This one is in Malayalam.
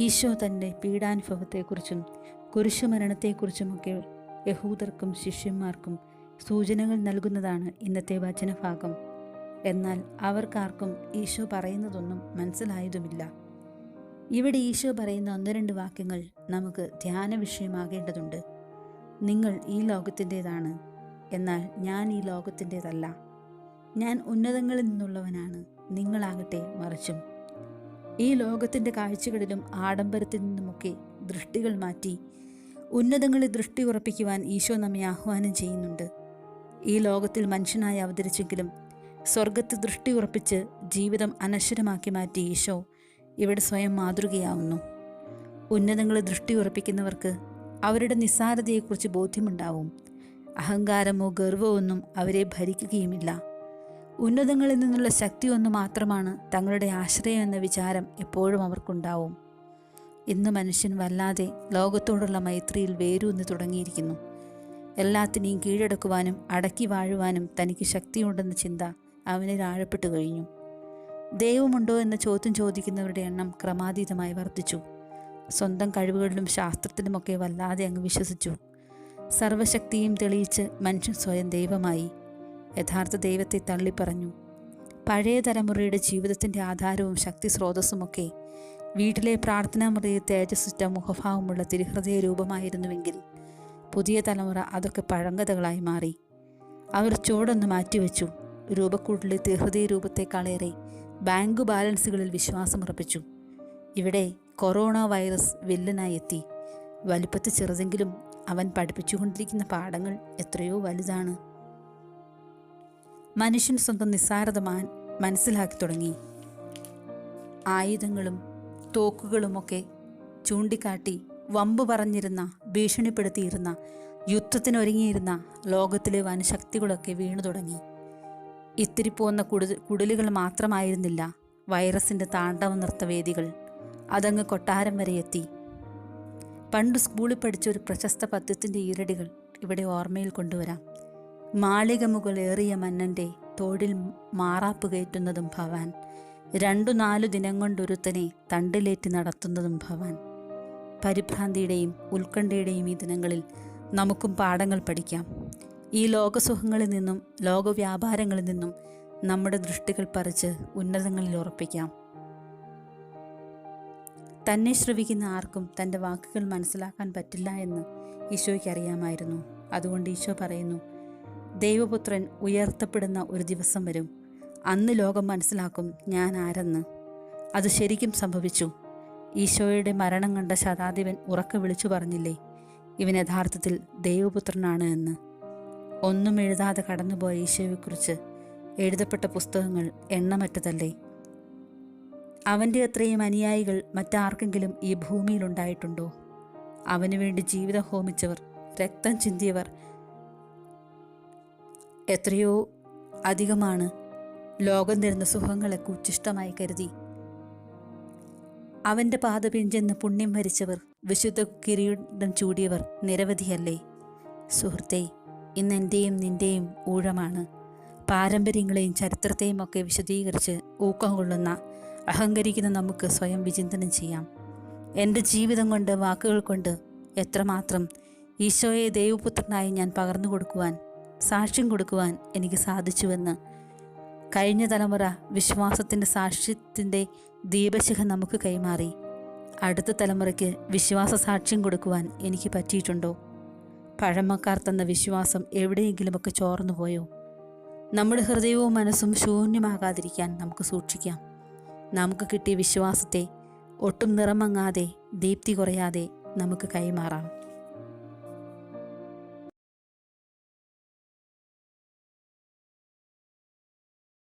ഈശോ തൻ്റെ പീഡാനുഭവത്തെക്കുറിച്ചും കുരിശുമരണത്തെക്കുറിച്ചുമൊക്കെ യഹൂദർക്കും ശിഷ്യന്മാർക്കും സൂചനകൾ നൽകുന്നതാണ് ഇന്നത്തെ വചനഭാഗം. എന്നാൽ അവർക്കാർക്കും ഈശോ പറയുന്നതൊന്നും മനസ്സിലായതുമില്ല. ഇവിടെ ഈശോ പറയുന്ന ഒന്ന് രണ്ട് വാക്യങ്ങൾ നമുക്ക് ധ്യാന വിഷയമാകേണ്ടതുണ്ട്. നിങ്ങൾ ഈ ലോകത്തിൻ്റേതാണ്, എന്നാൽ ഞാൻ ഈ ലോകത്തിൻ്റേതല്ല. ഞാൻ ഉന്നതങ്ങളിൽ നിന്നുള്ളവനാണ്, നിങ്ങളാകട്ടെ മറിച്ചും. ഈ ലോകത്തിൻ്റെ കാഴ്ചകളിലും ആഡംബരത്തിൽ നിന്നുമൊക്കെ ദൃഷ്ടികൾ മാറ്റി ഉന്നതങ്ങളിൽ ദൃഷ്ടി ഉറപ്പിക്കുവാൻ ഈശോ നമ്മെ ആഹ്വാനം ചെയ്യുന്നുണ്ട്. ഈ ലോകത്തിൽ മനുഷ്യനായി അവതരിച്ചെങ്കിലും സ്വർഗത്തിൽ ദൃഷ്ടി ഉറപ്പിച്ച് ജീവിതം അനശ്വരമാക്കി മാറ്റി ഈശോ ഇവിടെ സ്വയം മാതൃകയാവുന്നു. ഉന്നതങ്ങളിൽ ദൃഷ്ടി ഉറപ്പിക്കുന്നവർക്ക് അവരുടെ നിസ്സാരതയെക്കുറിച്ച് ബോധ്യമുണ്ടാവും. അഹങ്കാരമോ ഗർവമോ ഒന്നും അവരെ ഭരിക്കുകയുമില്ല. ഉന്നതങ്ങളിൽ നിന്നുള്ള ശക്തി ഒന്ന് മാത്രമാണ് തങ്ങളുടെ ആശ്രയം എന്ന വിചാരം എപ്പോഴും അവർക്കുണ്ടാവും. ഇന്ന് മനുഷ്യൻ വല്ലാതെ ലോകത്തോടുള്ള മൈത്രിയിൽ വേരൂന്നി തുടങ്ങിയിരിക്കുന്നു. എല്ലാത്തിനെയും കീഴടക്കുവാനും അടക്കി വാഴുവാനും തനിക്ക് ശക്തിയുണ്ടെന്ന ചിന്ത അവനിൽ ആഴപ്പെട്ടു കഴിഞ്ഞു. ദൈവമുണ്ടോ എന്ന ചോദ്യം ചോദിക്കുന്നവരുടെ എണ്ണം ക്രമാതീതമായി വർദ്ധിച്ചു. സ്വന്തം കഴിവുകളിലും ശാസ്ത്രത്തിലുമൊക്കെ വല്ലാതെ അങ്ങ് വിശ്വസിച്ചു. സർവശക്തിയും തെളിയിച്ച് മനുഷ്യൻ സ്വയം ദൈവമായി. യഥാർത്ഥ ദൈവത്തെ തള്ളിപ്പറഞ്ഞു. പഴയ തലമുറയുടെ ജീവിതത്തിൻ്റെ ആധാരവും ശക്തി സ്രോതസ്സുമൊക്കെ വീട്ടിലെ പ്രാർത്ഥനാ മുറിയിൽ തേജസ്സുറ്റ മുഖഭാവമുള്ള തിരുഹൃദയ രൂപമായിരുന്നുവെങ്കിൽ പുതിയ തലമുറ അതൊക്കെ പഴങ്കഥകളായി മാറി. അവർ ചുവടൊന്ന് മാറ്റിവെച്ചു. രൂപക്കൂട്ടിലെ തിരുഹൃദയ രൂപത്തെക്കാളേറെ ബാങ്ക് ബാലൻസുകളിൽ വിശ്വാസമുറപ്പിച്ചു. ഇവിടെ കൊറോണ വൈറസ് വില്ലനായി എത്തി. വലിപ്പത്തിൽ ചെറുതെങ്കിലും അവൻ പഠിപ്പിച്ചുകൊണ്ടിരിക്കുന്ന പാഠങ്ങൾ എത്രയോ വലുതാണ്. മനുഷ്യൻ സ്വന്തം നിസ്സാരത മനസ്സിലാക്കി തുടങ്ങി. ആയുധങ്ങളും തോക്കുകളുമൊക്കെ ചൂണ്ടിക്കാട്ടി വമ്പ് പറഞ്ഞിരുന്ന, ഭീഷണിപ്പെടുത്തിയിരുന്ന, യുദ്ധത്തിനൊരുങ്ങിയിരുന്ന ലോകത്തിലെ വനശക്തികളൊക്കെ വീണു തുടങ്ങി. ഇത്തിരി പോന്ന കുടിലുകൾ മാത്രമായിരുന്നില്ല വൈറസിൻ്റെ താണ്ഡവ നൃത്തവേദികൾ. അതങ്ങ് കൊട്ടാരം വരെ എത്തി. പണ്ട് സ്കൂളിൽ പഠിച്ച ഒരു പ്രശസ്ത പദ്യത്തിൻ്റെ ഈരടികൾ ഇവിടെ ഓർമ്മയിൽ കൊണ്ടുവരാം. മാളിക മുകളേറിയ മന്നൻ്റെ തോടിൽ മാറാപ്പ് കയറ്റുന്നതും ഭവാൻ, 2-4 ദിനം കൊണ്ടൊരുത്തനെ തണ്ടിലേറ്റി നടത്തുന്നതും ഭവാൻ. പരിഭ്രാന്തിയുടെയും ഉത്കണ്ഠയുടെയും ഈ ദിനങ്ങളിൽ നമുക്കും പാഠങ്ങൾ പഠിക്കാം. ഈ ലോകസുഖങ്ങളിൽ നിന്നും ലോകവ്യാപാരങ്ങളിൽ നിന്നും നമ്മുടെ ദൃഷ്ടികൾ പറിച്ച് ഉന്നതങ്ങളിൽ ഉറപ്പിക്കാം. തന്നെ ശ്രവിക്കുന്ന ആർക്കും തൻ്റെ വാക്കുകൾ മനസ്സിലാക്കാൻ പറ്റില്ല എന്ന് ഈശോയ്ക്ക് അറിയാമായിരുന്നു. അതുകൊണ്ട് ഈശോ പറയുന്നു, ദൈവപുത്രൻ ഉയർത്തപ്പെടുന്ന ഒരു ദിവസം വരും. അന്ന് ലോകം മനസ്സിലാക്കും ഞാൻ ആരെന്ന്. അത് ശരിക്കും സംഭവിച്ചു. ഈശോയുടെ മരണം കണ്ട ശതാധിപൻ ഉറക്കെ വിളിച്ചു പറഞ്ഞില്ലേ, ഇവൻ യഥാർത്ഥത്തിൽ ദൈവപുത്രനാണ് എന്ന്. ഒന്നും എഴുതാതെ കടന്നുപോയ ഈശോയെക്കുറിച്ച് എഴുതപ്പെട്ട പുസ്തകങ്ങൾ എണ്ണമറ്റതല്ലേ. അവൻ്റെ അത്രയും അനുയായികൾ മറ്റാർക്കെങ്കിലും ഈ ഭൂമിയിലുണ്ടായിട്ടുണ്ടോ? അവനു വേണ്ടി ജീവിതം ഹോമിച്ചവർ, രക്തം ചിന്തിയവർ എത്രയോ അധികമാണ്. ലോകം തരുന്ന സുഖങ്ങളൊക്കെ ഉച്ഛിഷ്ടമായി കരുതി അവൻ്റെ പാദപിഞ്ചെന്ന് പുണ്യം ഭരിച്ചവർ, വിശുദ്ധ കിരീടം ചൂടിയവർ നിരവധിയല്ലേ. സുഹൃത്തേ, ഇന്ന് എൻ്റെയും നിൻ്റെയും ഊഴമാണ്. പാരമ്പര്യങ്ങളെയും ചരിത്രത്തെയും ഒക്കെ വിശദീകരിച്ച് ഊക്കം കൊള്ളുന്ന അഹങ്കരിക്കുന്ന നമുക്ക് സ്വയം വിചിന്തനം ചെയ്യാം. എൻ്റെ ജീവിതം കൊണ്ട്, വാക്കുകൾ കൊണ്ട് എത്രമാത്രം ഈശോയെ ദൈവപുത്രനായി ഞാൻ പകർന്നു കൊടുക്കുവാൻ, സാക്ഷ്യം കൊടുക്കുവാൻ എനിക്ക് സാധിച്ചുവെന്ന്. കഴിഞ്ഞ തലമുറ വിശ്വാസത്തിൻ്റെ സാക്ഷ്യത്തിൻ്റെ ദീപശിഖ നമുക്ക് കൈമാറി. അടുത്ത തലമുറയ്ക്ക് വിശ്വാസ സാക്ഷ്യം കൊടുക്കുവാൻ എനിക്ക് പറ്റിയിട്ടുണ്ടോ? പഴമക്കാർ തന്ന വിശ്വാസം എവിടെയെങ്കിലുമൊക്കെ ചോർന്നുപോയോ? നമ്മുടെ ഹൃദയവും മനസ്സും ശൂന്യമാകാതിരിക്കാൻ നമുക്ക് സൂക്ഷിക്കാം. നമുക്ക് കിട്ടിയ വിശ്വാസത്തെ ഒട്ടും നിറമങ്ങാതെ, ദീപ്തി കുറയാതെ നമുക്ക് കൈമാറാം.